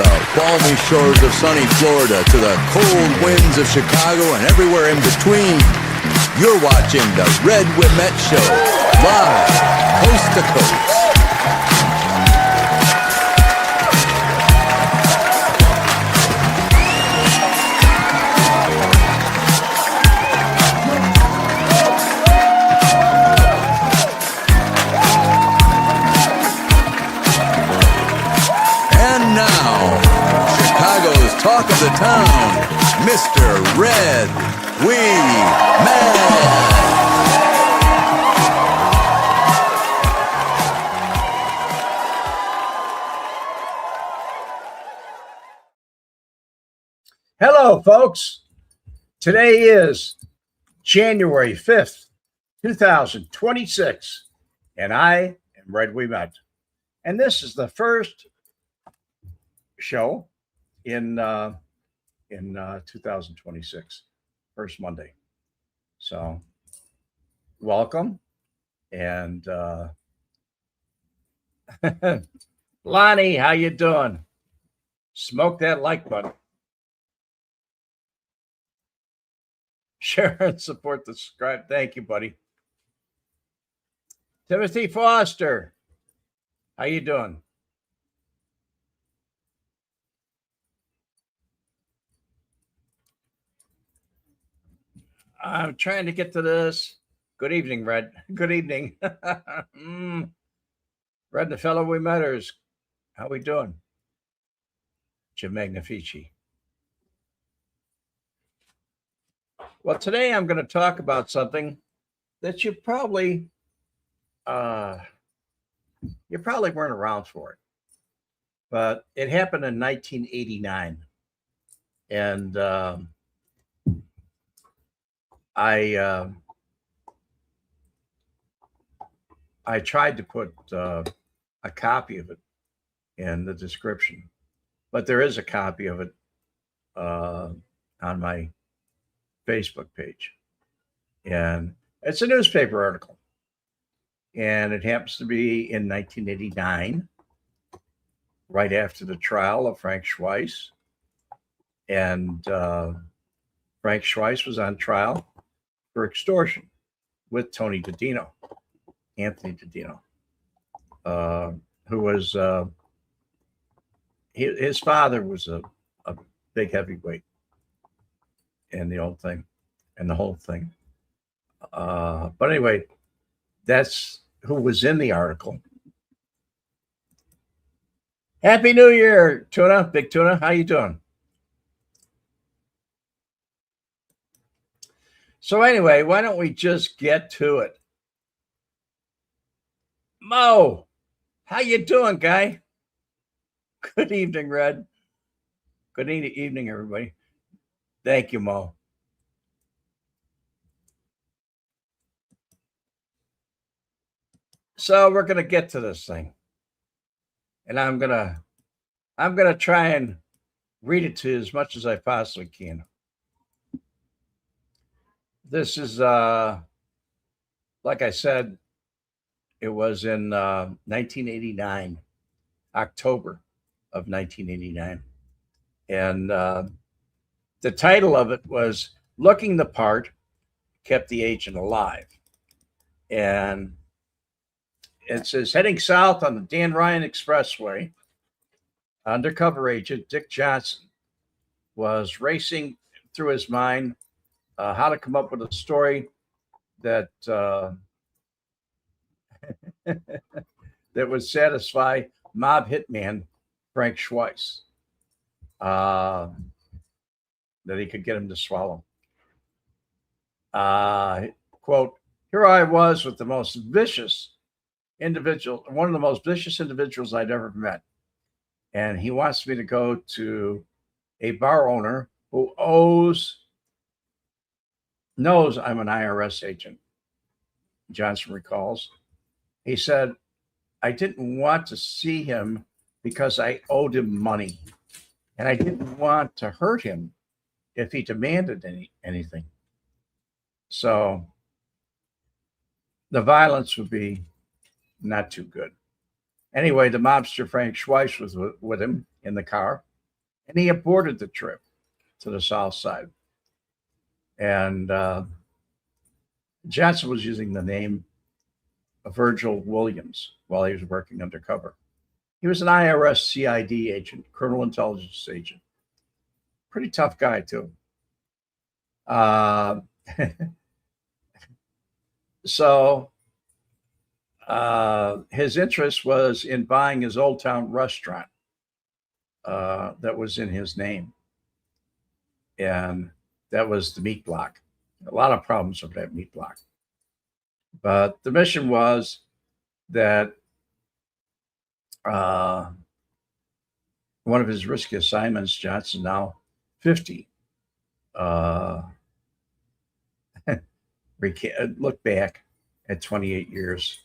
the balmy shores of sunny Florida to the cold winds of Chicago and everywhere in between, you're watching the Red Wemette Show, live, coast to coast. Talk of the town, Mr. Red Wemette. Hello, folks. Today is January 5th, 2026, and I am Red Wemette. And this is the first show in 2026, first Monday. So welcome. And Lonnie, how you doing? Smoke that like button. Share and support the subscribe. Thank you, buddy. Timothy Foster, how you doing? I'm trying to get to this. Good evening, Red. Good evening. Red and the fellow Wemetters. How we doing? Jim Magnifici. Well, today I'm going to talk about something that you probably weren't around for it. But it happened in 1989. And I tried to put a copy of it in the description, but there is a copy of it on my Facebook page, and it's a newspaper article, and it happens to be in 1989, right after the trial of Frank Schweis, and Frank Schweis was on trial for extortion with Anthony Daddino, who was his father was a big heavyweight in the whole thing. But anyway, that's who was in the article. Happy New Year, Tuna, Big Tuna. How you doing? So anyway, why don't we just get to it? Mo, how you doing, guy? Good evening, Red. Good evening, everybody. Thank you, Mo. So we're gonna get to this thing, and I'm gonna try and read it to you as much as I possibly can. This is, like I said, it was in 1989, October of 1989. And the title of it was Looking the Part Kept the Agent Alive. And it says, heading south on the Dan Ryan Expressway, undercover agent Dick Johnson was racing through his mind how to come up with a story that that would satisfy mob hitman Frank Schweis, that he could get him to swallow. Quote, here I was with the most vicious individual, one of the most vicious individuals I'd ever met. And he wants me to go to a bar owner who knows I'm an IRS agent. Johnson recalls. He said, I didn't want to see him because I owed him money. And I didn't want to hurt him if he demanded anything. So the violence would be not too good. Anyway, the mobster Frank Schweis was with him in the car. and he aborted the trip to the South Side. And Johnson was using the name of Virgil Williams while he was working undercover. He was an IRS CID agent, criminal intelligence agent. Pretty tough guy, too. So his interest was in buying his Old Town restaurant that was in his name. And that was the meat block. A lot of problems with that meat block. But the mission was that one of his risky assignments, Johnson, now 50, look back at 28 years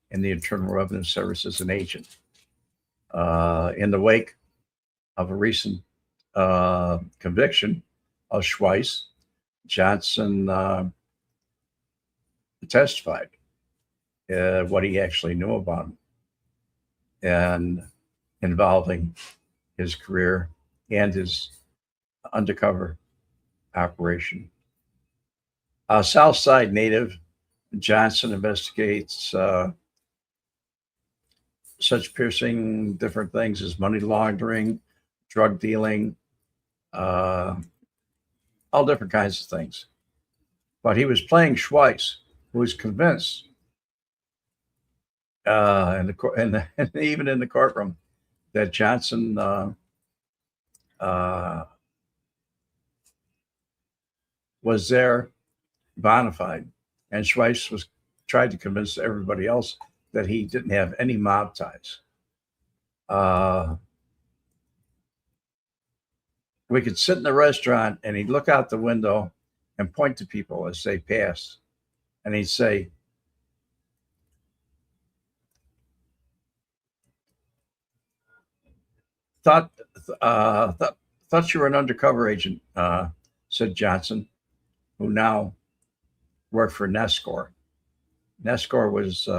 in the Internal Revenue Service as an agent. In the wake of a recent conviction of Schweihs, Johnson testified what he actually knew about him and involving his career and his undercover operation. South Side native Johnson investigates such piercing different things as money laundering, drug dealing, all different kinds of things. But he was playing Schweis, who was convinced, and even in the courtroom, that Johnson was there bona fide, and Schweis was tried to convince everybody else that he didn't have any mob ties. We could sit in the restaurant and he'd look out the window and point to people as they passed, and he'd say, thought you were an undercover agent, said Johnson, who now worked for Nescore. Nescore was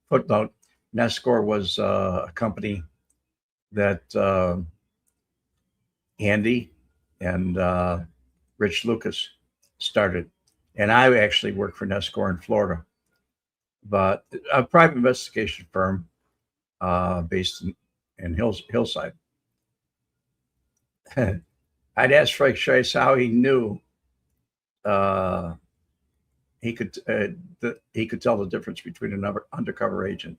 footnote. Nescore was a company that Andy and Rich Lucas started, and I actually worked for Nescore in Florida, but a private investigation firm based in Hillside. I'd asked Frank Schweis how he knew he could tell the difference between an undercover agent,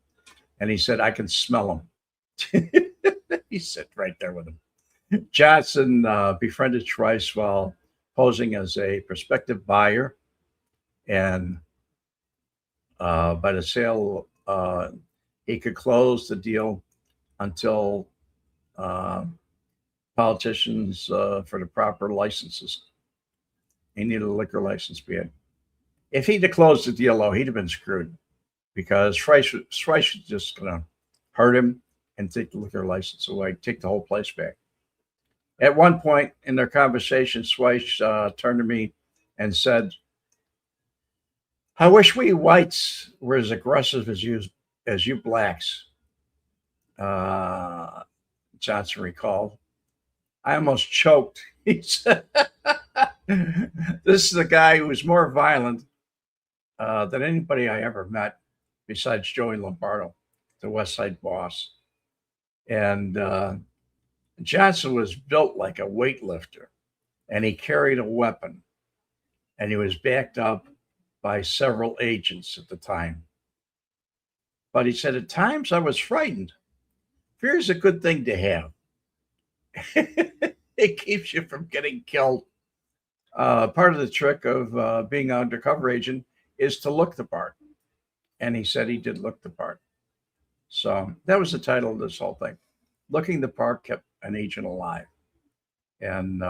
and he said, "I can smell him." He sat right there with him. Johnson befriended Schweis while posing as a prospective buyer, and by the sale, he could close the deal until politicians for the proper licenses. He needed a liquor license. If he'd have closed the deal, though, he'd have been screwed, because Schweis was just going to hurt him and take the liquor license away, take the whole place back. At one point in their conversation, Schweis turned to me and said, "I wish we whites were as aggressive as you blacks." Johnson recalled. I almost choked. He said, "This is a guy who was more violent than anybody I ever met, besides Joey Lombardo, the West Side boss." And Johnson was built like a weightlifter, and he carried a weapon, and he was backed up by several agents at the time. But he said, at times I was frightened. Fear is a good thing to have. It keeps you from getting killed. Part of the trick of being an undercover agent is to look the part. And he said he did look the part. So that was the title of this whole thing. Looking the part kept an agent alive. And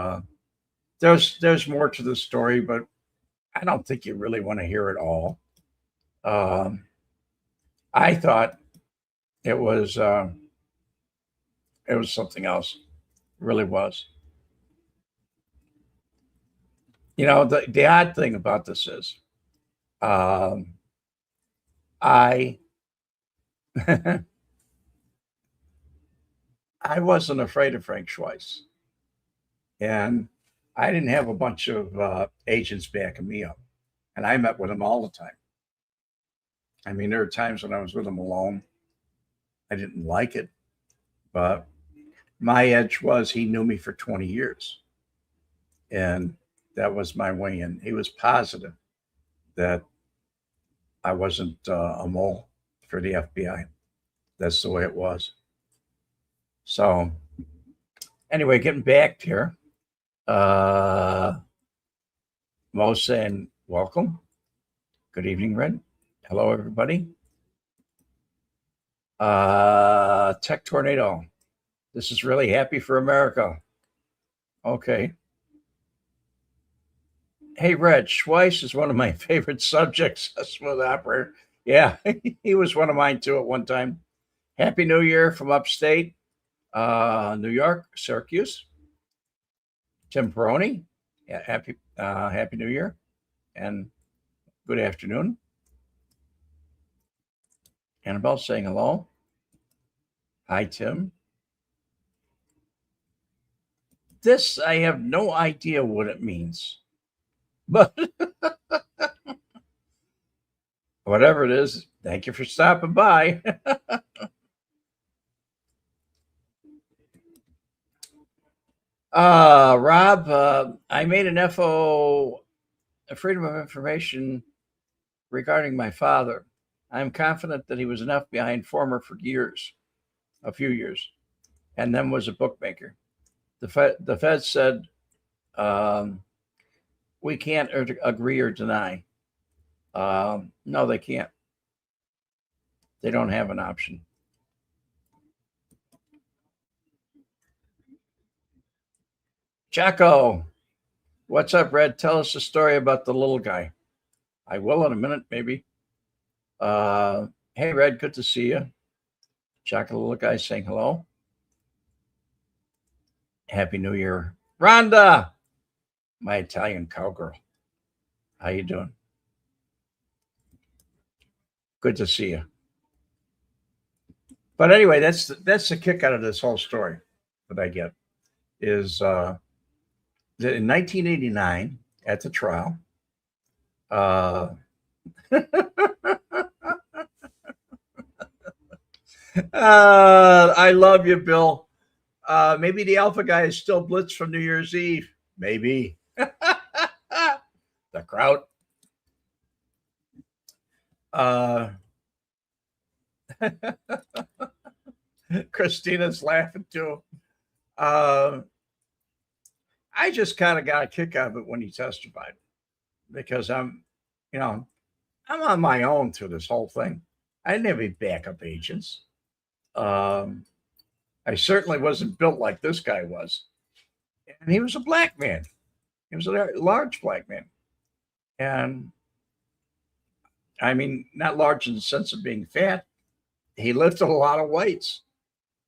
there's more to the story, but I don't think you really want to hear it all. I thought it was something else. It really was. You know, the odd thing about this is I I wasn't afraid of Frank Schweis. And I didn't have a bunch of agents backing me up. And I met with him all the time. I mean, there were times when I was with him alone. I didn't like it, but my edge was he knew me for 20 years. And that was my way in. He was positive that I wasn't a mole for the FBI. That's the way it was. So, anyway, getting back here, Mo's saying, welcome. Good evening, Red. Hello, everybody. Tech Tornado. This is really happy for America. Okay. Hey, Red, Schweis is one of my favorite subjects. A smooth operator. Yeah, he was one of mine too at one time. Happy New Year from upstate New York, Syracuse. Tim Peroni. Yeah, happy New Year and good afternoon. Annabelle saying hello. Hi, Tim. This, I have no idea what it means, but whatever it is, thank you for stopping by. Rob, I made an FO, a Freedom of Information, regarding my father. I'm confident that he was an FBI informer for years, a few years, and then was a bookmaker. The Fed said we can't agree or deny. No, they can't. They don't have an option. Jacko, what's up, Red? Tell us a story about the little guy. I will in a minute, maybe. Hey, Red, good to see you. Jacko, the little guy, saying hello. Happy New Year. Rhonda, my Italian cowgirl. How you doing? Good to see you. But anyway, that's the kick out of this whole story that I get is that in 1989 at the trial, I love you, Bill. Maybe the Alpha guy is still blitzed from New Year's Eve. Maybe. The crowd. Christina's laughing too. I just kind of got a kick out of it when he testified because I'm on my own through this whole thing. I didn't have any backup agents. I certainly wasn't built like this guy was. And he was a black man. He was a large black man. And I mean, not large in the sense of being fat. He lifted a lot of weights.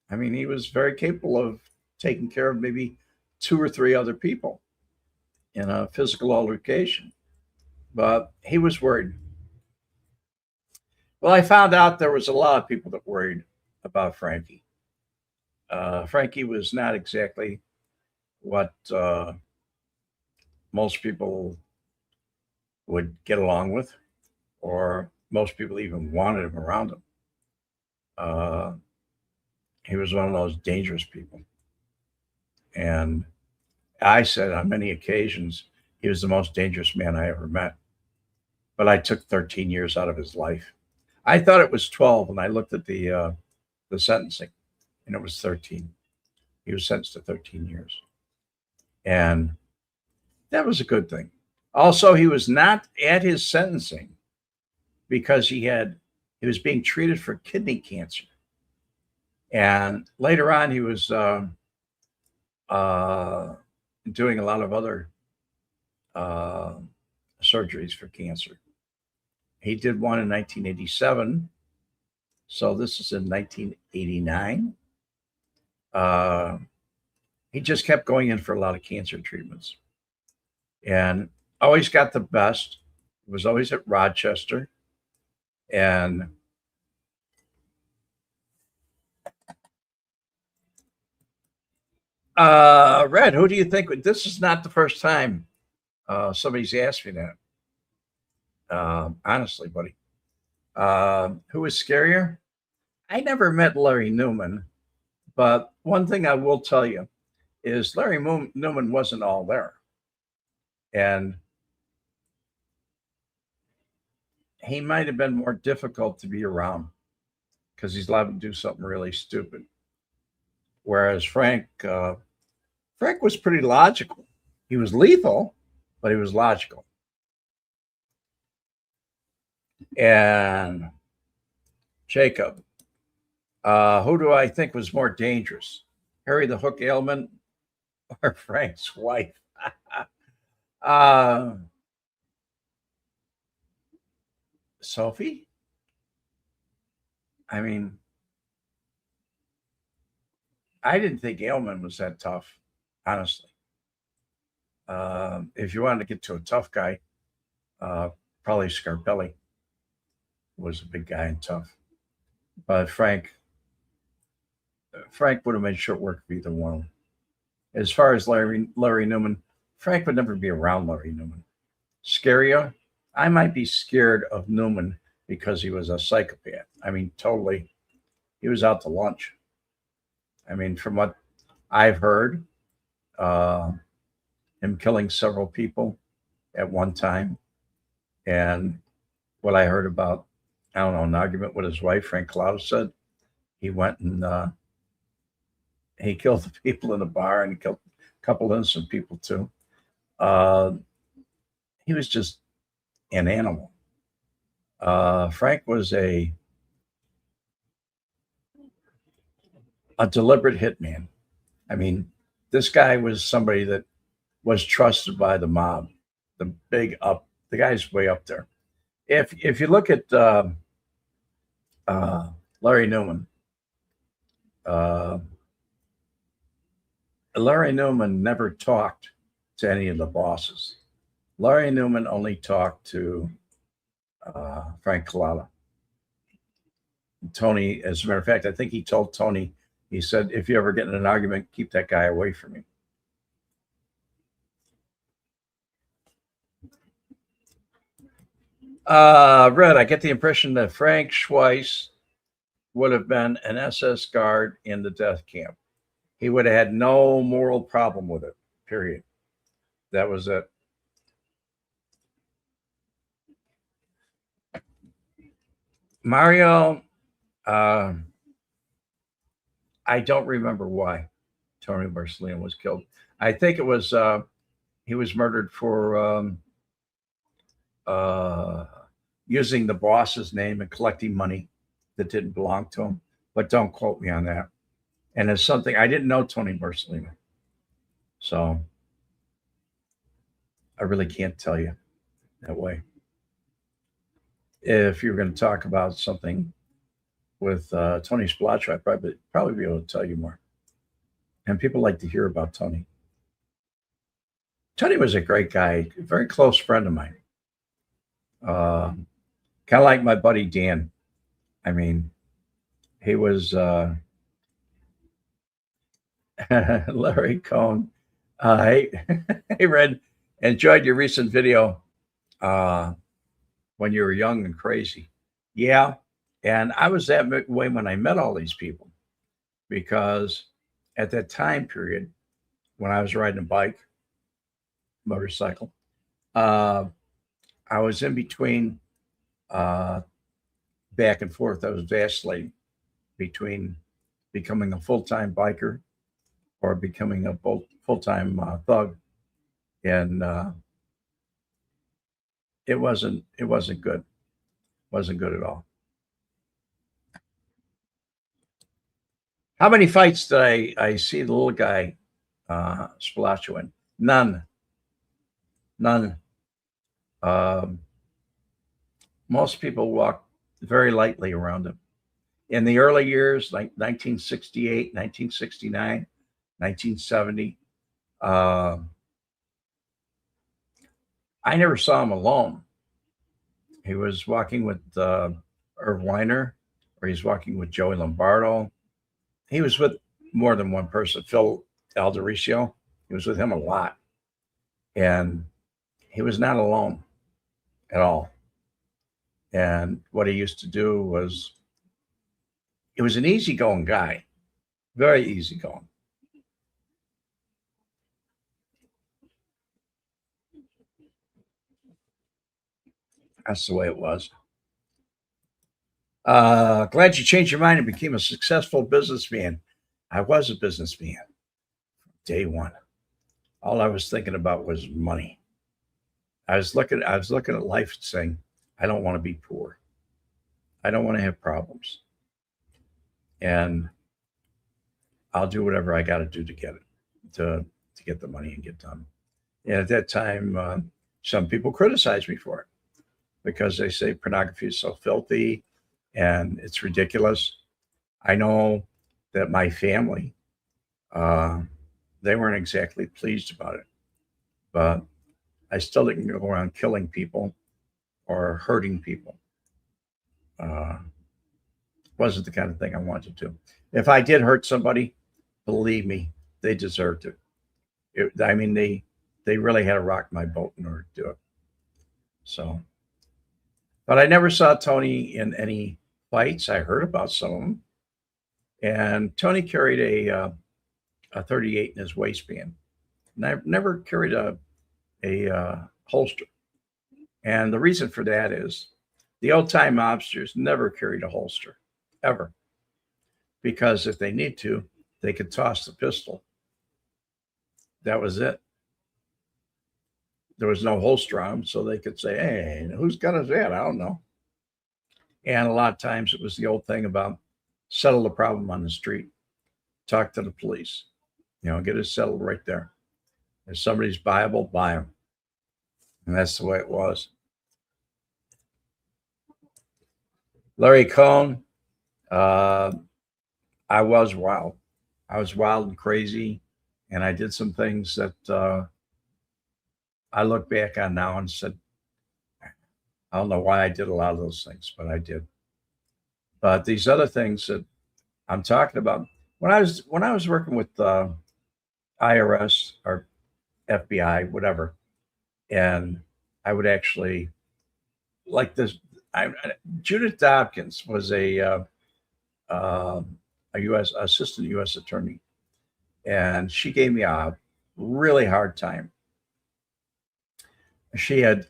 I mean, he was very capable of taking care of maybe 2 or 3 other people in a physical altercation. But he was worried. Well, I found out there was a lot of people that worried about Frankie. Frankie was not exactly what most people would get along with, or most people even wanted him around them. He was one of those dangerous people. And I said on many occasions, he was the most dangerous man I ever met. But I took 13 years out of his life. I thought it was 12 when I looked at the sentencing, and it was 13. He was sentenced to 13 years. And that was a good thing. Also, he was not at his sentencing because he was being treated for kidney cancer. And later on, he was doing a lot of other surgeries for cancer. He did one in 1987. So this is in 1989. He just kept going in for a lot of cancer treatments and always got the best. Was always at Rochester. And Red, who do you think? This is not the first time somebody's asked me that. Honestly, buddy. Who is scarier? I never met Larry Newman, but one thing I will tell you is Larry Newman wasn't all there. And he might have been more difficult to be around because he's allowed to do something really stupid. Whereas Frank was pretty logical. He was lethal, but he was logical. And Jacob, who do I think was more dangerous? Harry the Hook Ailman or Frank Schweis? Sophie? I mean, I didn't think Ailman was that tough, honestly. If you wanted to get to a tough guy, probably Scarpelli was a big guy and tough. But Frank would have made short work of either one. As far as Larry Newman, Frank would never be around Larry Newman. Scarier, I might be scared of Newman because he was a psychopath. I mean, totally, he was out to lunch. I mean, from what I've heard, him killing several people at one time. And what I heard about, I don't know, an argument with his wife, Frank Schweis said, he went and he killed the people in the bar and he killed a couple innocent people too. He was just an animal. Frank was a deliberate hitman. I mean, this guy was somebody that was trusted by the mob. The guy's way up there. If you look at Larry Newman, Larry Newman never talked to any of the bosses. Larry Newman only talked to Frank Schweis. Tony, as a matter of fact, I think he told Tony, he said, if you ever get in an argument, keep that guy away from me. Red, I get the impression that Frank Schweis would have been an SS guard in the death camp. He would have had no moral problem with it, period. That was it. Mario, I don't remember why Tony Borsellino was killed. I think it was he was murdered for using the boss's name and collecting money that didn't belong to him. But don't quote me on that. And it's something I didn't know Tony Borsellino, so I really can't tell you that way. If you're going to talk about something with Tony Spilotro, I'd probably be able to tell you more. And people like to hear about Tony. Tony was a great guy, a very close friend of mine. Kind of like my buddy Dan. I mean, he was Larry Cohn. Hey, Red, enjoyed your recent video when you were young and crazy. Yeah, and I was that way when I met all these people, because at that time period, when I was riding a bike, motorcycle, I was in between back and forth. I was vacillating between becoming a full-time biker or becoming a full-time thug. And it wasn't good. Wasn't good at all. How many fights did I see the little guy Spilotro in? None. Most people walk very lightly around him. In the early years, like 1968, 1969, 1970, I never saw him alone. He was walking with Irv Weiner, or he's walking with Joey Lombardo. He was with more than one person. Phil Aldericio. He was with him a lot. And he was not alone at all. And what he used to do was, he was an easygoing guy, very easygoing. That's the way it was. Glad you changed your mind and became a successful businessman. I was a businessman day one. All I was thinking about was money. I was looking at life and saying, I don't want to be poor. I don't want to have problems. And I'll do whatever I got to do to get it, to get the money and get done. And at that time, some people criticized me for it because they say pornography is so filthy and it's ridiculous. I know that my family, they weren't exactly pleased about it, but I still didn't go around killing people or hurting people. Wasn't the kind of thing I wanted to do. If I did hurt somebody, believe me, they deserved it. I mean, they really had to rock my boat in order to do it. So, but I never saw Tony in any fights. I heard about some of them, and Tony carried a 38 in his waistband, and I've never carried a holster. And the reason for that is the old time mobsters never carried a holster, ever, because if they need to, they could toss the pistol. That was it. There was no holster on them, so they could say, hey, whose gun is that? I don't know. And a lot of times it was the old thing about settle the problem on the street, talk to the police, get it settled right there. If somebody's buyable, buy them. And that's the way it was. Larry Cohn, I was wild. I was wild and crazy. And I did some things that I look back on now and said, I don't know why I did a lot of those things, but I did. But these other things that I'm talking about, when I was working with IRS or FBI, whatever, and I would actually like this. Judith Dobkins was a U.S. assistant U.S. attorney, and she gave me a really hard time.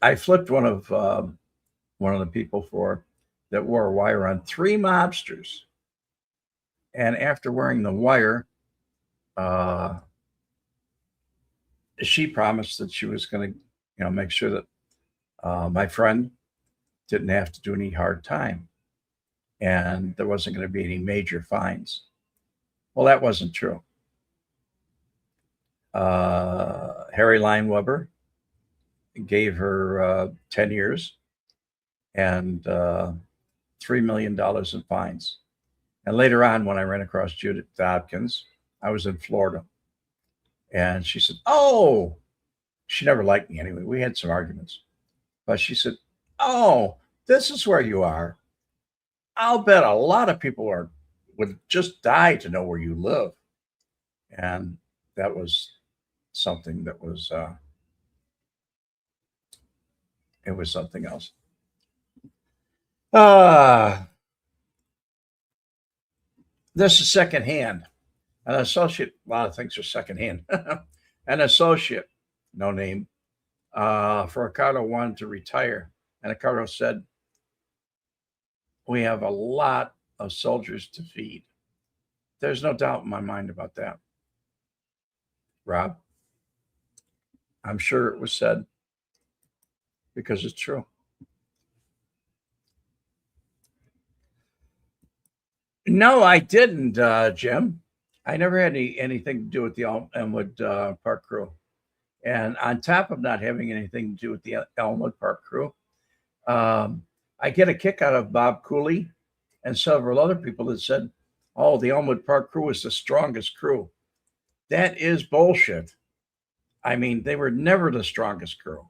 I flipped one of the people that wore a wire on 3 mobsters, and after wearing the wire, she promised that she was going to, make sure that my friend didn't have to do any hard time, and there wasn't going to be any major fines. Well, that wasn't true. Harry Lineweber gave her 10 years and $3 million in fines. And later on, when I ran across Judith Dobkins, I was in Florida. And she said, oh, she never liked me anyway. We had some arguments. But she said, oh, this is where you are. I'll bet a lot of people would just die to know where you live. And that was something that was, it was something else. This is secondhand. An associate, a lot of things are secondhand. An associate, no name, for Ricardo wanted to retire. And Ricardo said, we have a lot of soldiers to feed. There's no doubt in my mind about that. Rob, I'm sure it was said because it's true. No, I didn't, Jim. I never had anything to do with the Elmwood Park crew. And on top of not having anything to do with the Elmwood Park crew, I get a kick out of Bob Cooley and several other people that said, oh, the Elmwood Park crew is the strongest crew. That is bullshit. I mean, they were never the strongest crew.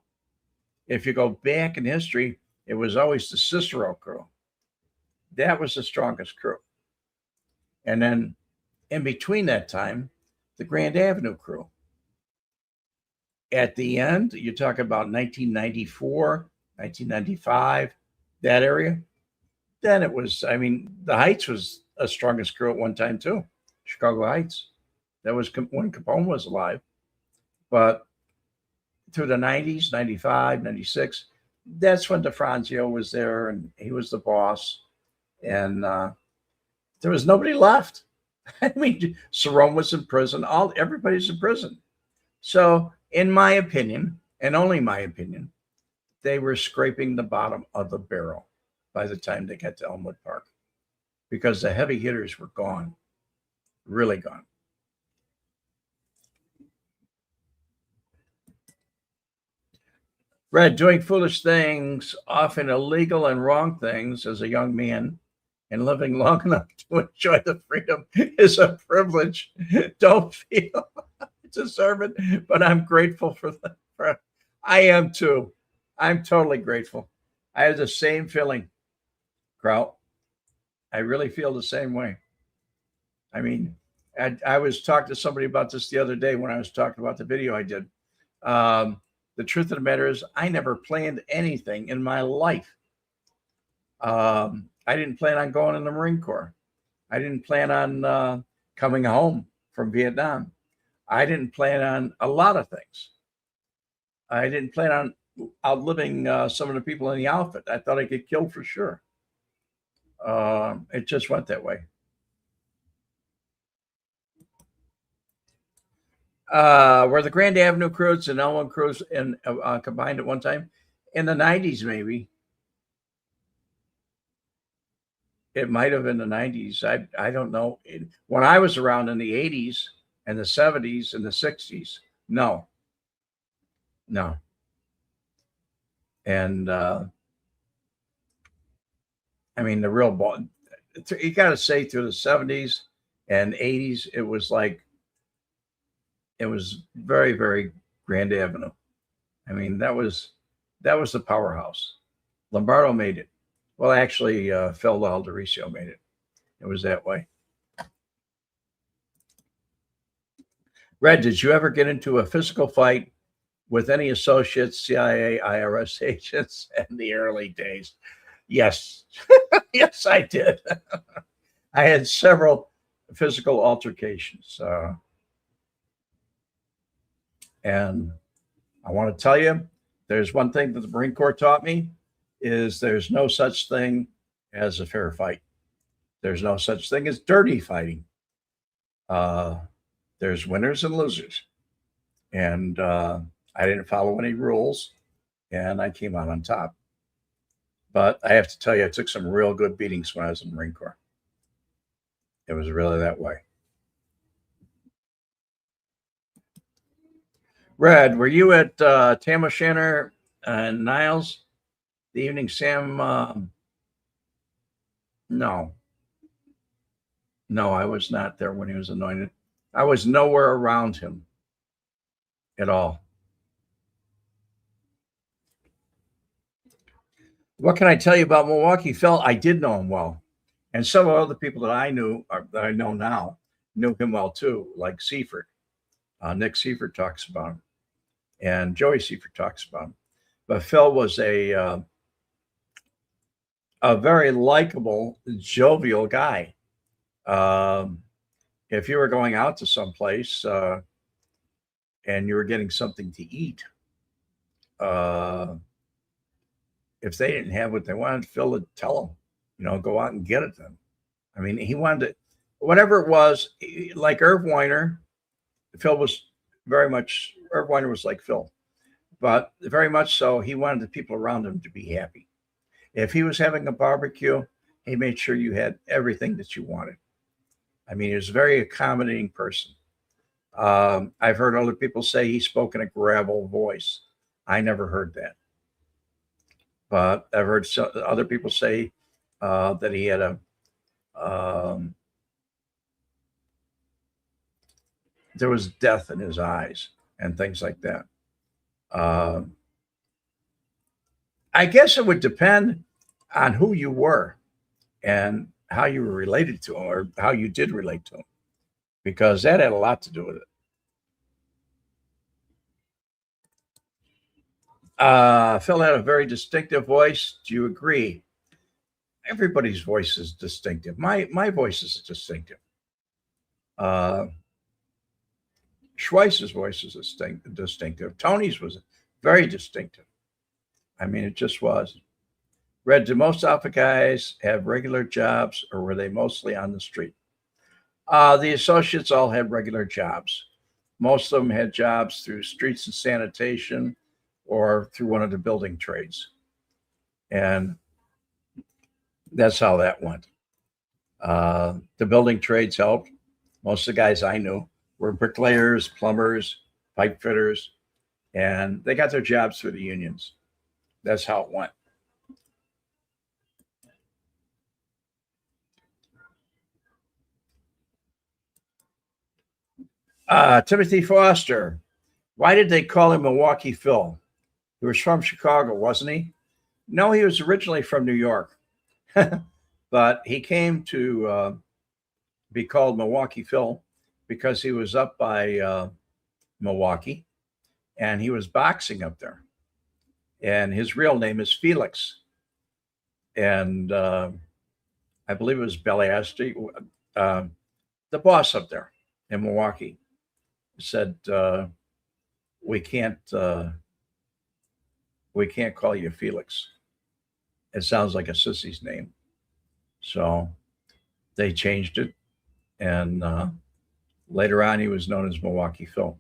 If you go back in history, it was always the Cicero crew. That was the strongest crew. And then in between that time, the Grand Avenue crew. At the end, you're talking about 1994, 1995, that area. Then it was, I mean, the Heights was a strongest crew at one time too. Chicago Heights. That was when Capone was alive. But through the 90s, 95, 96, that's when DeFranzio was there and he was the boss. And there was nobody left. I mean, Cerrone was in prison. Everybody's in prison. So, in my opinion, and only my opinion, they were scraping the bottom of the barrel by the time they got to Elmwood Park, because the heavy hitters were gone, really gone. Red, doing foolish things, often illegal and wrong things as a young man, and living long enough to enjoy the freedom is a privilege. Don't feel deserve it, but I'm grateful for that. I am too. I'm totally grateful. I have the same feeling, Kraut. I really feel the same way. I mean, I was talking to somebody about this the other day when I was talking about the video I did. The truth of the matter is, I never planned anything in my life. I didn't plan on going in the Marine Corps. I didn't plan on coming home from Vietnam. I didn't plan on a lot of things. I didn't plan on outliving some of the people in the outfit. I thought I'd get killed for sure. It just went that way. Were the Grand Avenue crews and Elmwood crews combined at one time? In the 90s, maybe. It might have in the 90s. I don't know. When I was around in the 80s and the 70s and the 60s, no. And I mean, the real ball, you got to say through the 70s and 80s, it was very, very Grand Avenue. I mean, that was the powerhouse. Lombardo made it. Well, actually, Phil Aldericio made it. It was that way. Red, did you ever get into a physical fight with any associates, CIA, IRS agents in the early days? Yes. Yes, I did. I had several physical altercations. And I want to tell you, there's one thing that the Marine Corps taught me, is there's no such thing as a fair fight. There's no such thing as dirty fighting. There's winners and losers. And I didn't follow any rules, and I came out on top. But I have to tell you, I took some real good beatings when I was in the Marine Corps. It was really that way. Red, were you at Tam O'Shanter and Niles the evening Sam? No, I was not there when he was anointed. I was nowhere around him at all. What can I tell you about Milwaukee? Phil, I did know him well. And some of other people that I knew, or that I know now, knew him well too, like Seifert. Nick Seifert talks about him. And Joey Seifert talks about him. But Phil was a very likable, jovial guy. If you were going out to someplace and you were getting something to eat, if they didn't have what they wanted, Phil would tell them, go out and get it then. I mean, he wanted to, whatever it was, like Irv Weiner, Phil was very much, Irv Weiner was like Phil, but very much so, he wanted the people around him to be happy. If he was having a barbecue, he made sure you had everything that you wanted. I mean, he was a very accommodating person. I've heard other people say he spoke in a gravel voice. I never heard that. But I've heard other people say that he had there was death in his eyes and things like that. I guess it would depend on who you were and how you were related to him, or how you did relate to him, because that had a lot to do with it. Phil had a very distinctive voice. Do you agree? Everybody's voice is distinctive. My voice is distinctive. Schweiss's voice is distinctive. Tony's was very distinctive. I mean, it just was. Red, do most Alpha guys have regular jobs, or were they mostly on the street? The associates all had regular jobs. Most of them had jobs through streets and sanitation or through one of the building trades. And that's how that went. The building trades helped. Most of the guys I knew were bricklayers, plumbers, pipe fitters, and they got their jobs through the unions. That's how it went. Timothy Foster. Why did they call him Milwaukee Phil? He was from Chicago, wasn't he? No, he was originally from New York. But he came to be called Milwaukee Phil because he was up by Milwaukee and he was boxing up there. And his real name is Felix. And I believe it was Belliastri, the boss up there in Milwaukee, said, we can't call you Felix. It sounds like a sissy's name. So they changed it. And later on, he was known as Milwaukee Phil.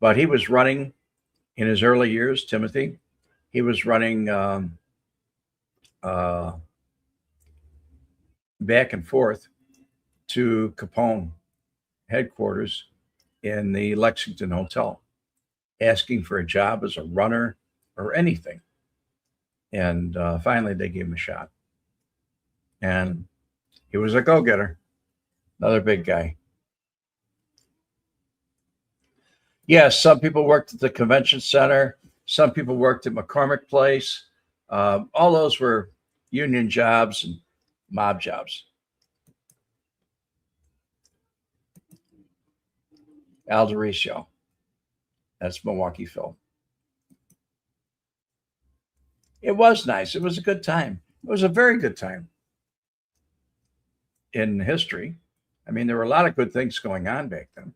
But he was running in his early years, Timothy. He was running back and forth to Capone headquarters in the Lexington Hotel, asking for a job as a runner or anything. And finally, they gave him a shot. And he was a go-getter, another big guy. Yes, some people worked at the convention center. Some people worked at McCormick Place. All those were union jobs and mob jobs. Aldericio. That's Milwaukee Phil. It was nice. It was a good time. It was a very good time in history. I mean, there were a lot of good things going on back then.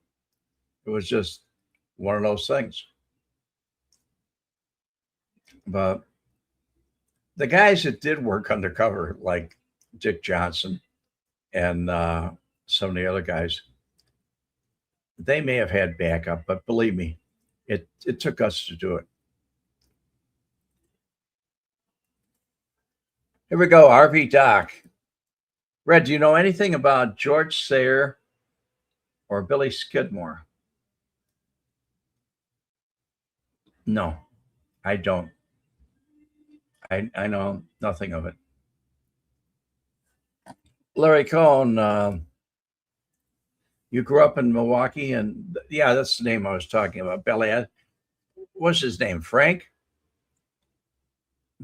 It was just one of those things. But the guys that did work undercover, like Dick Johnson and some of the other guys, they may have had backup, but believe me, it took us to do it. Here we go, RV Doc. Red, do you know anything about George Sayre or Billy Skidmore? No, I don't. I know nothing of it. Larry Cohn, you grew up in Milwaukee, and yeah, that's the name I was talking about. What's his name? Frank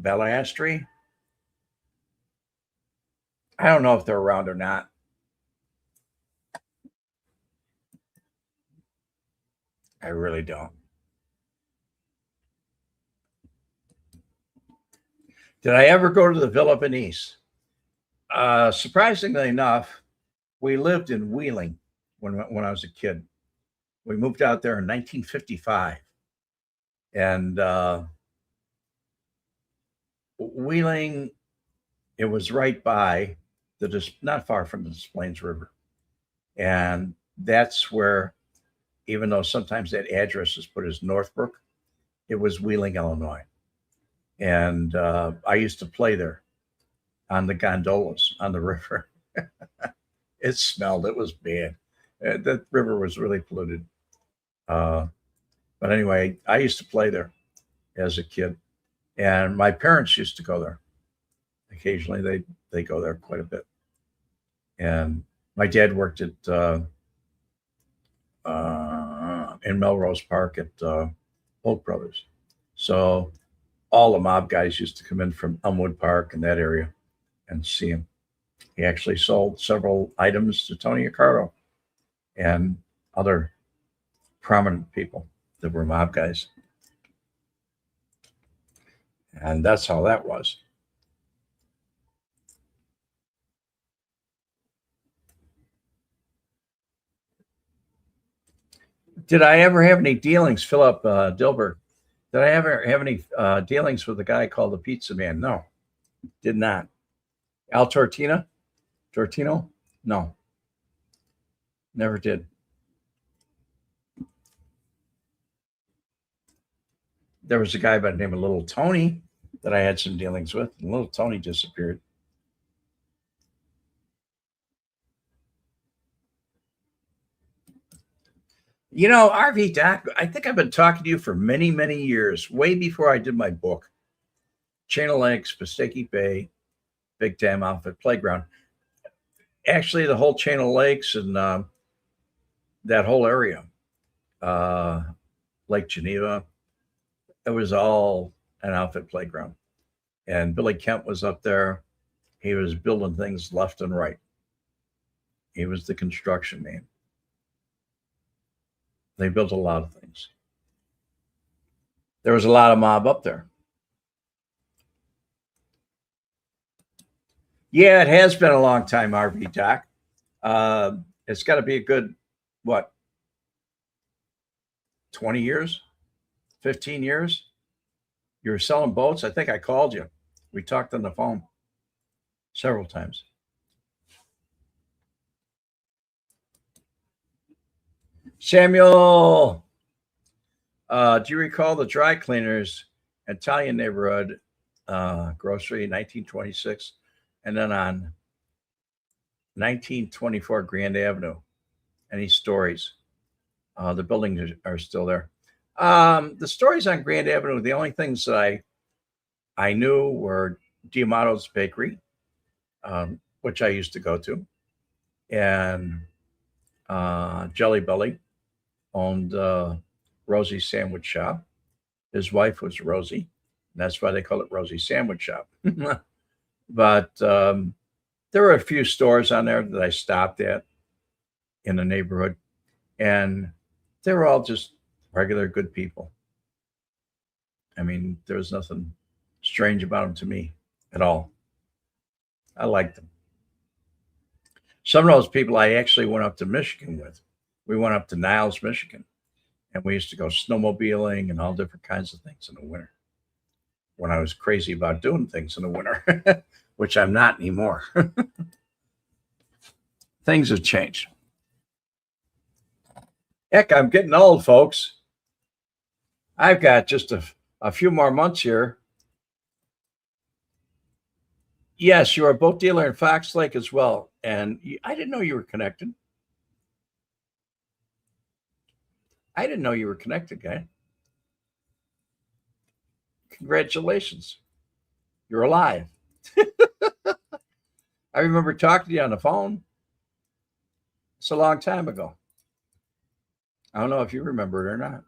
Belliastri? I don't know if they're around or not. I really don't. Did I ever go to the Villa Venice? Surprisingly enough, we lived in Wheeling when I was a kid. We moved out there in 1955. And Wheeling, it was right by not far from the Des Plaines River. And that's where, even though sometimes that address is put as Northbrook, it was Wheeling, Illinois. And I used to play there on the gondolas on the river. It smelled. It was bad. That river was really polluted. But anyway, I used to play there as a kid. And my parents used to go there. Occasionally, they go there quite a bit. And my dad worked at in Melrose Park at Polk Brothers. So all the mob guys used to come in from Elmwood Park and that area and see him. He actually sold several items to Tony Accardo and other prominent people that were mob guys. And that's how that was. Did I ever have any dealings, Philip Dilbert? Did I ever have any dealings with a guy called the Pizza Man? No, did not. Al Tortino? No, never did. There was a guy by the name of Little Tony that I had some dealings with, and Little Tony disappeared. You know, RV Doc, I think I've been talking to you for many, many years, way before I did my book. Chain of Lakes, Pasteki Bay, Big Dam Outfit Playground. Actually, the whole Chain of Lakes and that whole area, Lake Geneva, it was all an outfit playground. And Billy Kemp was up there. He was building things left and right. He was the construction man. They built a lot of things. There was a lot of mob up there. Yeah, it has been a long time, RV Doc. It's got to be a good, what, 20 years, 15 years? You were selling boats? I think I called you. We talked on the phone several times. Samuel, do you recall the dry cleaners, Italian neighborhood, grocery, 1926, and then on 1924 Grand Avenue? Any stories? The buildings are still there. The stories on Grand Avenue, the only things that I knew were Diamato's Bakery, which I used to go to, and Jelly Belly owned Rosie's Sandwich Shop. His wife was Rosie, and that's why they call it Rosie's Sandwich Shop. But there were a few stores on there that I stopped at in the neighborhood, and they were all just regular good people. I mean, there was nothing strange about them to me at all. I liked them. Some of those people I actually went up to Michigan with. We went up to Niles, Michigan, and we used to go snowmobiling and all different kinds of things in the winter when I was crazy about doing things in the winter, which I'm not anymore. Things have changed. Heck, I'm getting old, folks. I've got just a few more months here. Yes, you're a boat dealer in Fox Lake as well. And I didn't know you were connected. I didn't know you were connected, guy. Congratulations. You're alive. I remember talking to you on the phone. It's a long time ago. I don't know if you remember it or not.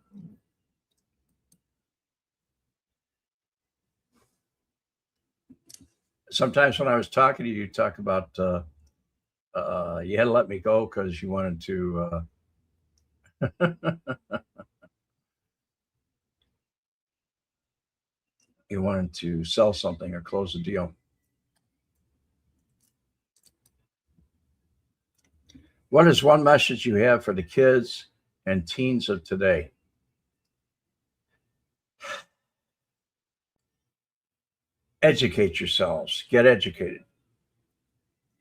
Sometimes when I was talking to you, you talk about you had to let me go because you wanted to you wanted to sell something or close a deal. What is one message you have for the kids and teens of today? Educate yourselves, get educated,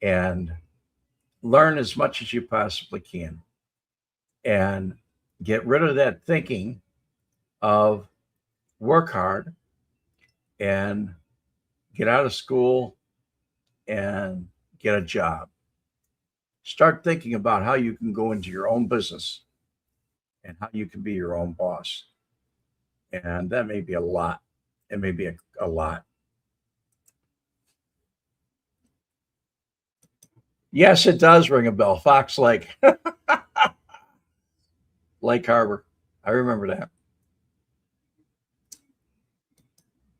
and learn as much as you possibly can. And get rid of that thinking of work hard and get out of school and get a job. Start thinking about how you can go into your own business and how you can be your own boss. And that may be a lot. It may be a lot. Yes, it does ring a bell. Fox Lake. Lake Harbor. I remember that.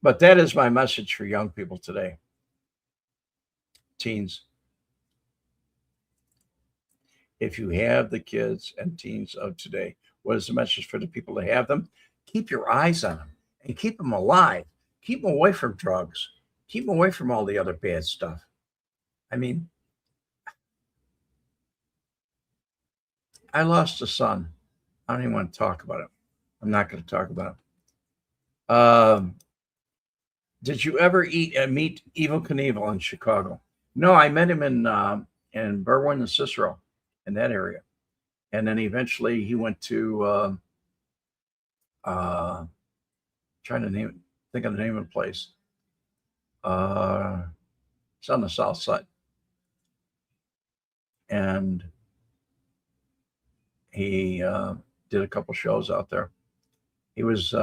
But that is my message for young people today. Teens. If you have the kids and teens of today, what is the message for the people that have them? Keep your eyes on them and keep them alive. Keep them away from drugs. Keep them away from all the other bad stuff. I mean, I lost a son. I don't even want to talk about it. I'm not going to talk about it. Did you ever meet Evel Knievel in Chicago? No, I met him in Berwyn and Cicero, in that area, and then eventually he went to trying to think of the name of the place. It's on the south side, and he did a couple shows out there. He was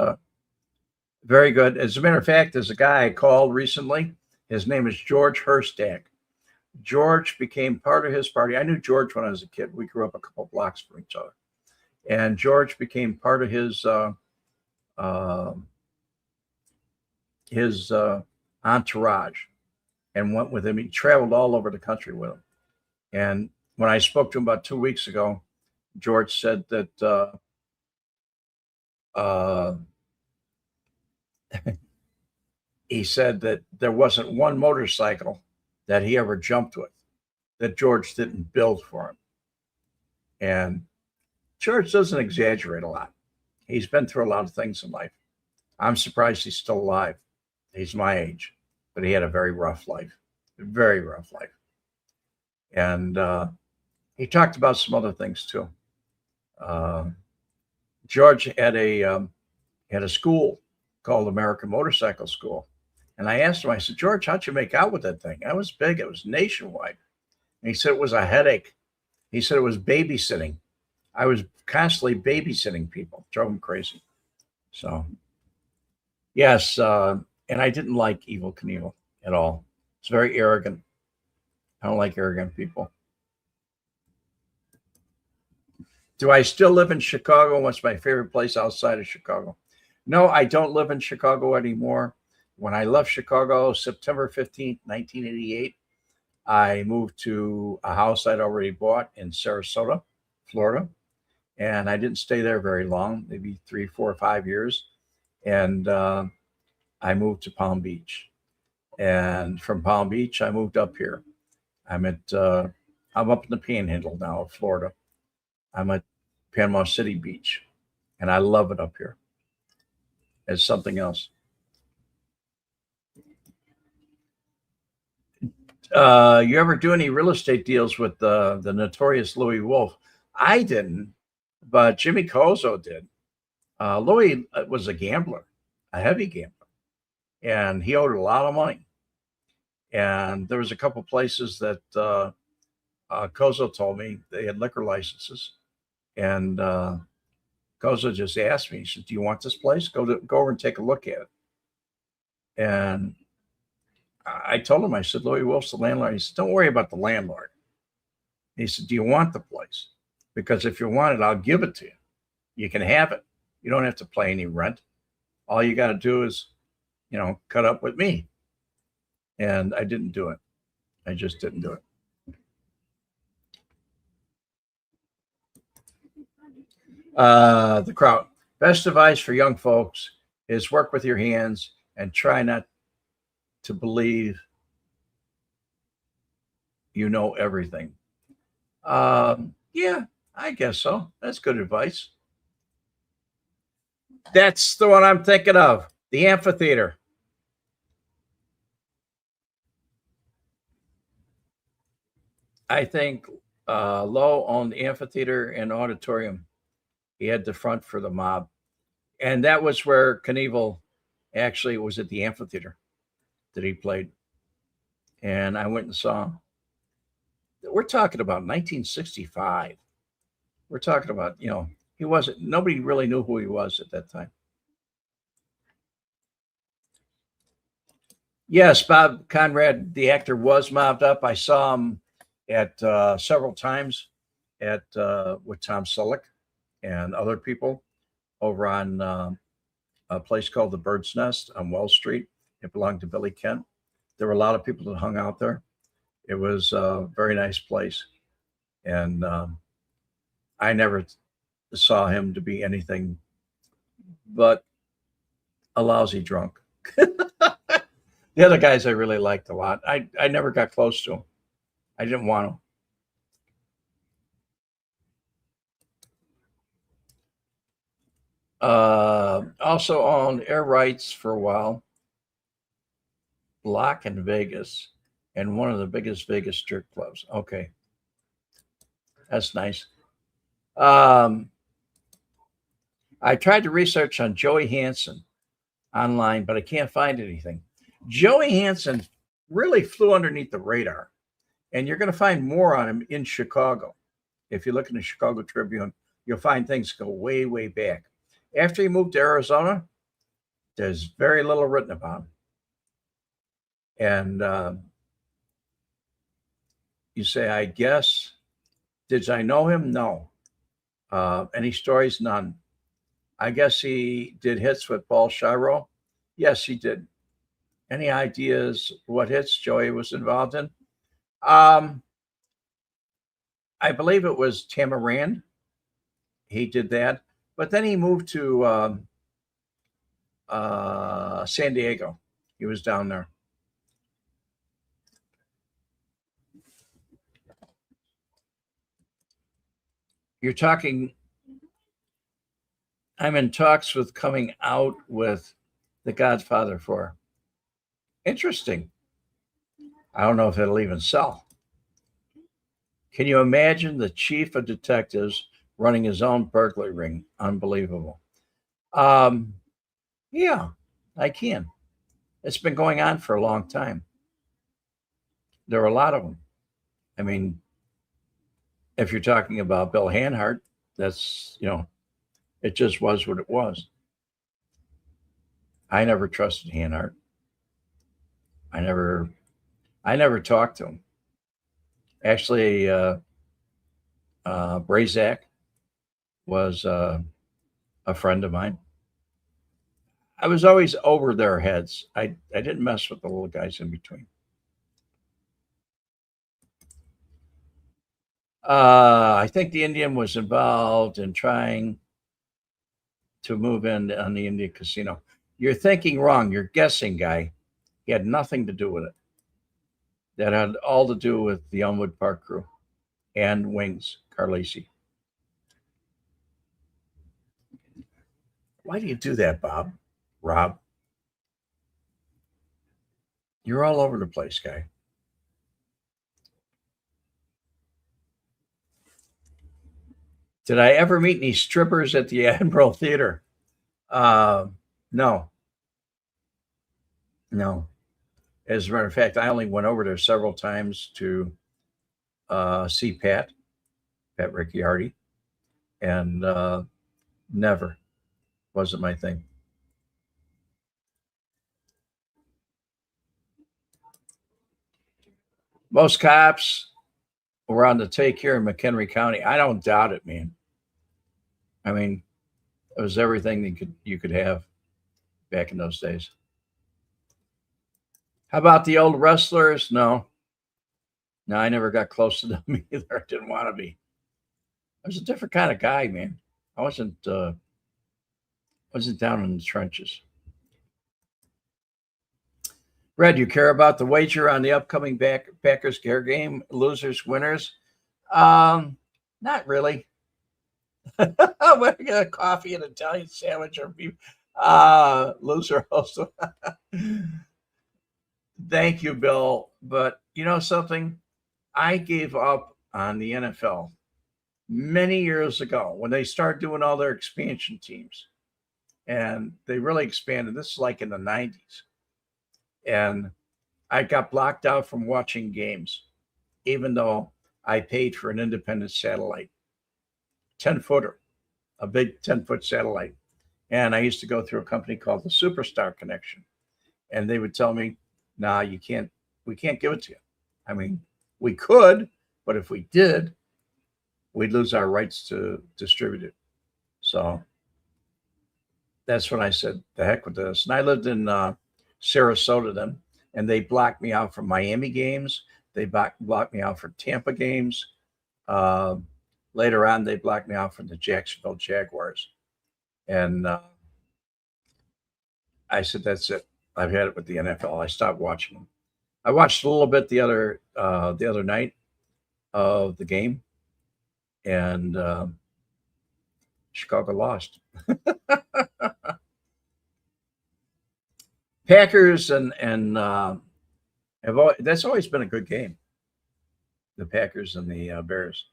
very good. As a matter of fact, there's a guy I called recently. His name is George Herstack. George became part of his party. I knew George when I was a kid. We grew up a couple blocks from each other. And George became part of his entourage and went with him. He traveled all over the country with him. And when I spoke to him about 2 weeks ago, George said that he said that there wasn't one motorcycle that he ever jumped with that George didn't build for him. And George doesn't exaggerate a lot. He's been through a lot of things in life. I'm surprised he's still alive. He's my age, but he had a very rough life, very rough life. And he talked about some other things too. George had a school called American Motorcycle School. And I asked him, I said, George, how'd you make out with that thing? That was big. It was nationwide. And he said it was a headache. He said it was babysitting. I was constantly babysitting people. Drove him crazy. So, yes. And I didn't like Evel Knievel at all. It's very arrogant. I don't like arrogant people. Do I still live in Chicago? What's my favorite place outside of Chicago? No, I don't live in Chicago anymore. When I left Chicago, September 15th, 1988, I moved to a house I'd already bought in Sarasota, Florida. And I didn't stay there very long, maybe 3, 4, 5 years. And I moved to Palm Beach. And from Palm Beach, I moved up here. I'm up in the Panhandle now of Florida. I'm at Panama City Beach, and I love it up here. It's something else. You ever do any real estate deals with the notorious Louis Wolf? I didn't, but Jimmy Kozo did. Louis was a gambler, a heavy gambler, and he owed a lot of money. And there was a couple places that Kozo told me they had liquor licenses. And Kozo just asked me, he said, do you want this place? Go over and take a look at it. And I told him, I said, Louis Wolf's the landlord. He said, don't worry about the landlord. He said, do you want the place? Because if you want it, I'll give it to you. You can have it. You don't have to pay any rent. All you got to do is, cut up with me. And I didn't do it. I just didn't do it. The crowd. Best advice for young folks is work with your hands and try not to believe you know everything. Yeah, I guess so. That's good advice. That's the one I'm thinking of. The amphitheater. I think Lowe owned the amphitheater and auditorium. He had the front for the mob. And that was where Knievel actually was at the amphitheater that he played. And I went and saw him. We're talking about 1965. We're talking about, nobody really knew who he was at that time. Yes, Bob Conrad, the actor, was mobbed up. I saw him at several times with Tom Selleck and other people over on a place called the Bird's Nest on Wall Street. It belonged to Billy Kent. There were a lot of people that hung out there. It was a very nice place. And I never saw him to be anything but a lousy drunk. The other guys I really liked a lot. I never got close to them. I didn't want them. Also owned air rights for a while, block in Vegas, and one of the biggest Vegas strip clubs. Okay, that's nice. I tried to research on Joey Hansen online, but I can't find anything. Joey Hansen really flew underneath the radar, and you're going to find more on him in Chicago. If you look in the Chicago Tribune, you'll find things go way, way back. After he moved to Arizona, there's very little written about him. And you say, I guess, did I know him? No. Any stories? None. I guess he did hits with Paul Shiro. Yes, he did. Any ideas what hits Joey was involved in? I believe it was Tamaran. He did that, but then he moved to San Diego. He was down there. You're talking. I'm in talks with coming out with The Godfather 4. Interesting. I don't know if it'll even sell. Can you imagine the chief of detectives running his own burglary ring? Unbelievable. Yeah, I can. It's been going on for a long time. There are a lot of them. I mean, if you're talking about Bill Hanhart, that's, it just was what it was. I never trusted Hanhart. I never talked to him. Actually, Brazak was a friend of mine. I was always over their heads. I didn't mess with the little guys in between. I think the Indian was involved in trying to move in on the Indian casino. You're thinking wrong. You're guessing, guy. He had nothing to do with it. That had all to do with the Elmwood Park crew and Wings, Carlisi. Why do you do that, Bob? Rob? You're all over the place, guy. Did I ever meet any strippers at the Admiral Theater? No. No. As a matter of fact, I only went over there several times to see Pat Ricciardi, and never wasn't my thing. Most cops were on the take here in McHenry County. I don't doubt it, man. I mean, it was everything you could have back in those days. How about the old wrestlers? No, I never got close to them either. I didn't want to be. I was a different kind of guy, man. I wasn't down in the trenches. Red, you care about the wager on the upcoming Packers care game? Losers, winners? Not really. I'm going to get a coffee, an Italian sandwich, or beef. Loser also. Thank you, Bill. But you know something? I gave up on the NFL many years ago when they started doing all their expansion teams. And they really expanded. This is like in the 90s. And I got blocked out from watching games, even though I paid for an independent satellite, 10-footer, a big 10-foot satellite. And I used to go through a company called the Superstar Connection. And they would tell me, nah, we can't give it to you. I mean, we could, but if we did, we'd lose our rights to distribute it. So that's when I said, the heck with this. And I lived in Sarasota then, and they blocked me out from Miami games. They blocked me out from Tampa games. Later on, they blocked me out from the Jacksonville Jaguars. And I said, that's it. I've had it with the NFL. I stopped watching them. I watched a little bit the other night of the game, and Chicago lost. Packers and that's always been a good game. The Packers and the Bears.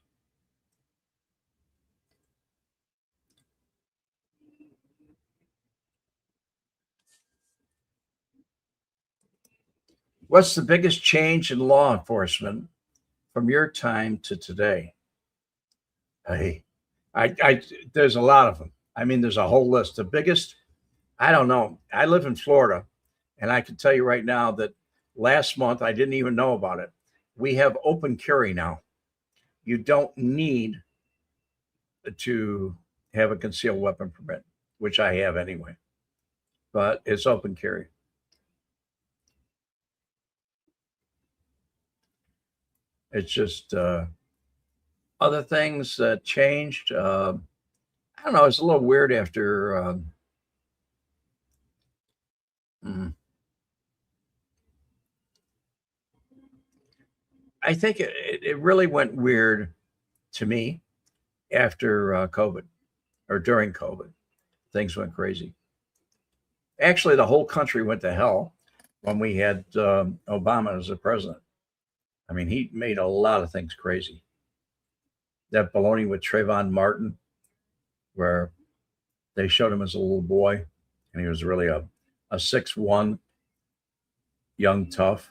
What's the biggest change in law enforcement from your time to today? Hey, there's a lot of them. I mean, there's a whole list. The biggest, I don't know. I live in Florida, and I can tell you right now that last month I didn't even know about it. We have open carry now. You don't need to have a concealed weapon permit, which I have anyway, but it's open carry. It's just other things that changed. I don't know. It's a little weird after. I think it really went weird to me after COVID or during COVID. Things went crazy. Actually, the whole country went to hell when we had Obama as the president. I mean, he made a lot of things crazy. That baloney with Trayvon Martin, where they showed him as a little boy, and he was really a 6'1" young tough.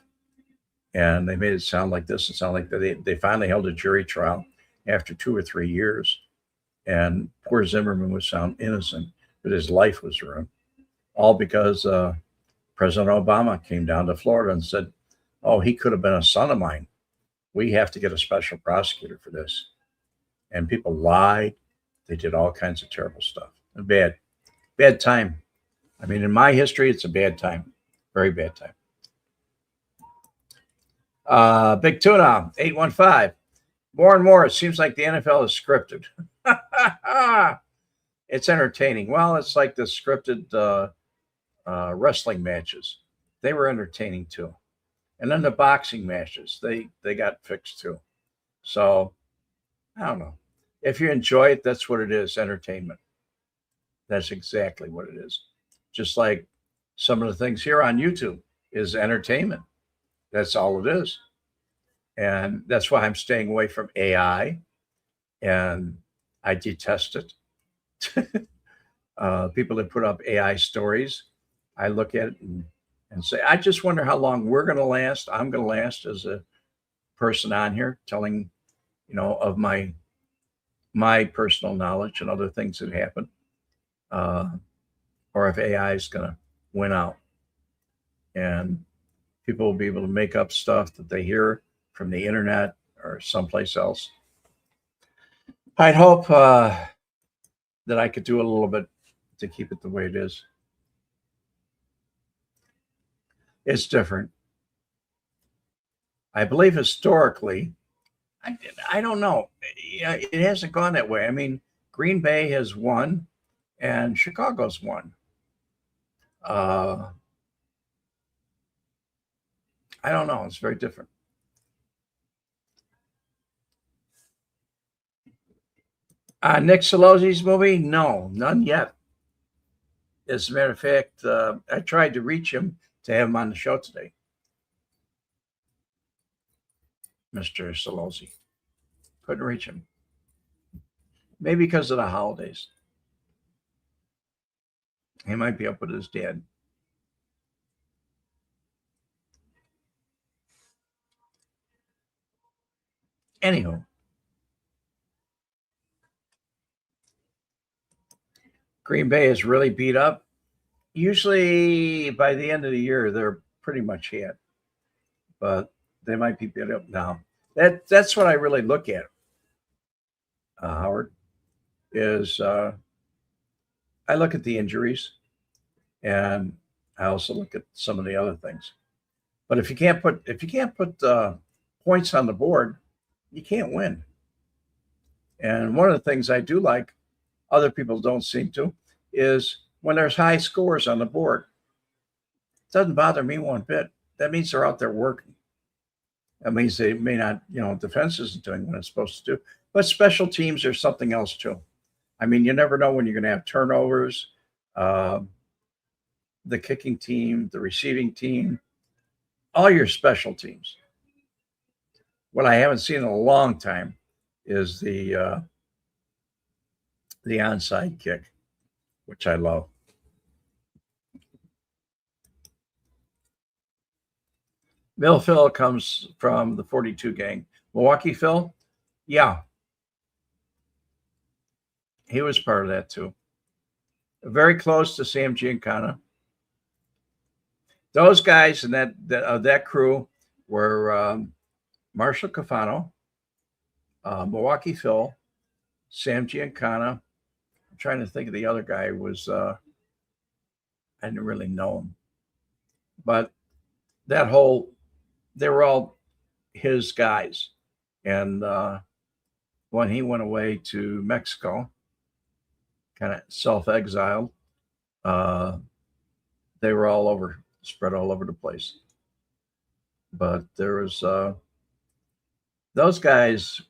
And they made it sound like this and sound like that. They finally held a jury trial after 2 or 3 years. And poor Zimmerman was found innocent, but his life was ruined. All because President Obama came down to Florida and said, oh, he could have been a son of mine. We have to get a special prosecutor for this. And people lied. They did all kinds of terrible stuff. Bad time. I mean, in my history, it's a bad time. Very bad time. Big Tuna, 815. More and more, it seems like the NFL is scripted. It's entertaining. Well, it's like the scripted wrestling matches. They were entertaining too. And then the boxing matches, they got fixed too. So, I don't know. If you enjoy it, that's what it is, entertainment. That's exactly what it is. Just like some of the things here on YouTube is entertainment. That's all it is. And that's why I'm staying away from AI. And I detest it. People that put up AI stories, I look at it and say, I just wonder how long we're going to last. I'm going to last as a person on here telling, of my personal knowledge and other things that happen. Or if AI is going to win out. And people will be able to make up stuff that they hear from the internet or someplace else. I'd hope that I could do a little bit to keep it the way it is. It's different. I believe historically, I don't know. It hasn't gone that way. I mean, Green Bay has won and Chicago's won. I don't know. It's very different. Nick Solosi's movie? No, none yet. As a matter of fact, I tried to reach him to have him on the show today. Mr. Solosi. Couldn't reach him. Maybe because of the holidays. He might be up with his dad. Anywho. Green Bay is really beat up. Usually by the end of the year, they're pretty much hit. But they might be beat up now. That's what I really look at, Howard, is I look at the injuries and I also look at some of the other things. But if you can't put points on the board, you can't win. And one of the things I do like, other people don't seem to, is when there's high scores on the board. Doesn't bother me one bit. That means they're out there working. That means they may not, defense isn't doing what it's supposed to do. But special teams are something else too. I mean, you never know when you're going to have turnovers. The kicking team, the receiving team, all your special teams. What I haven't seen in a long time is the onside kick, which I love. Mill Phil comes from the 42 gang. Milwaukee Phil, yeah, he was part of that too. Very close to Sam Giancana. Those guys and that crew were Marshall Cafano, Milwaukee Phil, Sam Giancana. I'm trying to think of the other guy. I didn't really know him, but they were all his guys. And when he went away to Mexico, kind of self-exiled, they were spread all over the place. But there was those guys,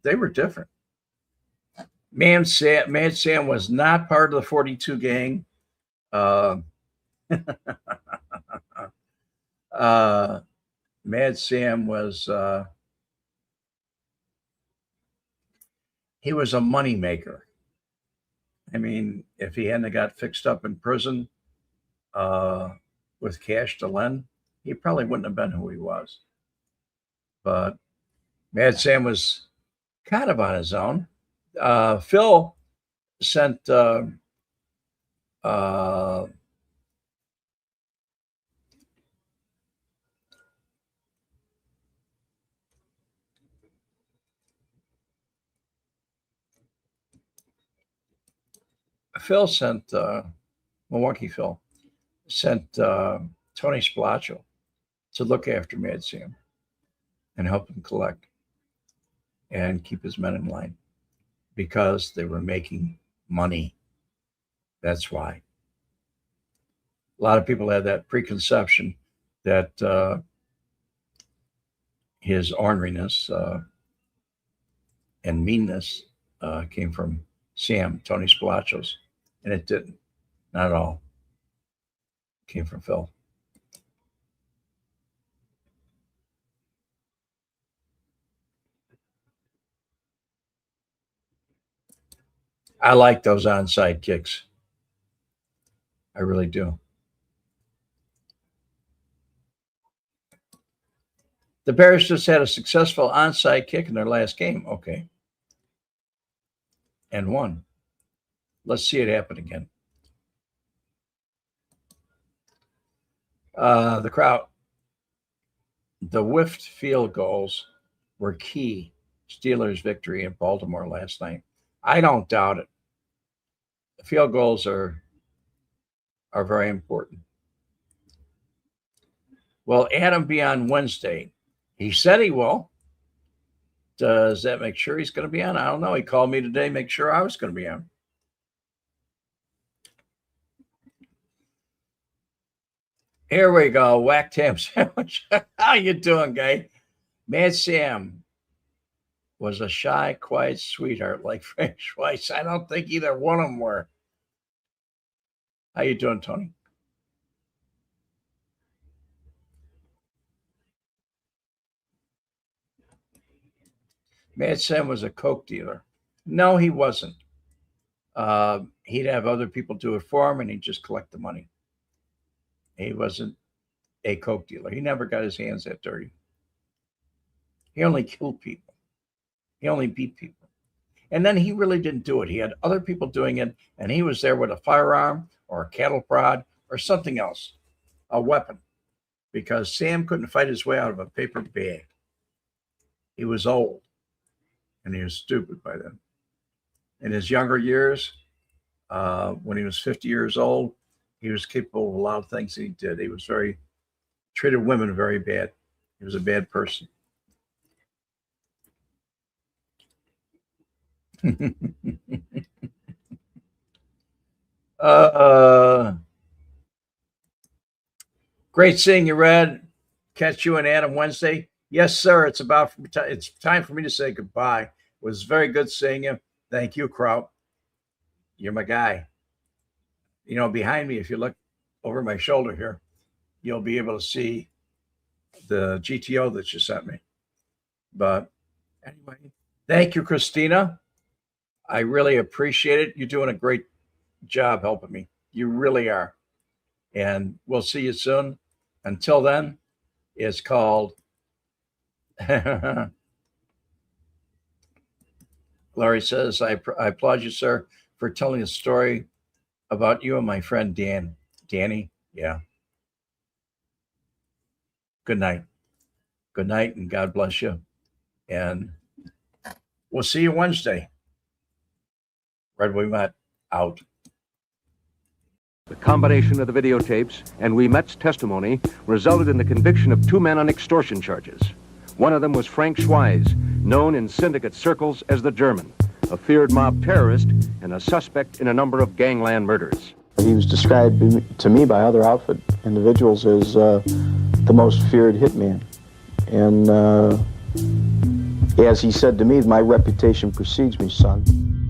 they were different. Mad Sam was not part of the 42 gang. Mad Sam was he was a money maker. I mean, if he hadn't got fixed up in prison with cash to lend, he probably wouldn't have been who he was. But Mad Sam was kind of on his own. Phil sent Milwaukee Phil sent Tony Spilaccio to look after Mad Sam and help him collect and keep his men in line because they were making money. That's why. A lot of people had that preconception that his orneriness and meanness came from Sam, Tony Spilaccio's, and it didn't. Not at all. It came from Phil. I like those onside kicks. I really do. The Bears just had a successful onside kick in their last game. Okay. And won. Let's see it happen again. The crowd. The whiffed field goals were key Steelers' victory in Baltimore last night. I don't doubt it. The field goals are very important. Will Adam be on Wednesday? He said he will. Does that make sure he's going to be on? I don't know. He called me today, make sure I was going to be on. Here we go. Whacked ham sandwich. How you doing, guy? Mad Sam was a shy, quiet sweetheart like Frank Schweis. I don't think either one of them were. How you doing, Tony? Mad Sam was a coke dealer. No, he wasn't. He'd have other people do it for him, and he'd just collect the money. He wasn't a coke dealer. He never got his hands that dirty. He only killed people. He only beat people. And then he really didn't do it. He had other people doing it, and he was there with a firearm or a cattle prod or something else, a weapon, because Sam couldn't fight his way out of a paper bag. He was old, and he was stupid by then. In his younger years, when he was 50 years old, he was capable of a lot of things that he did. He was treated women very bad. He was a bad person. Great seeing you, Red. Catch you and Adam Wednesday. Yes, sir. It's time for me to say goodbye. It was very good seeing you. Thank you, Kraut. You're my guy. You know, behind me, if you look over my shoulder here, you'll be able to see the GTO that you sent me. But anyway, thank you, Christina. I really appreciate it. You're doing a great job helping me. You really are. And we'll see you soon. Until then, it's called Larry says, I applaud you, sir, for telling a story about you and my friend Danny. Yeah. Good night. Good night, and God bless you. And we'll see you Wednesday. Red Wemette out. The combination of the videotapes and Wemette's testimony resulted in the conviction of 2 men on extortion charges. One of them was Frank Schweis, known in syndicate circles as the German, a feared mob terrorist and a suspect in a number of gangland murders. He was described to me by other outfit individuals as the most feared hitman. And as he said to me, my reputation precedes me, son.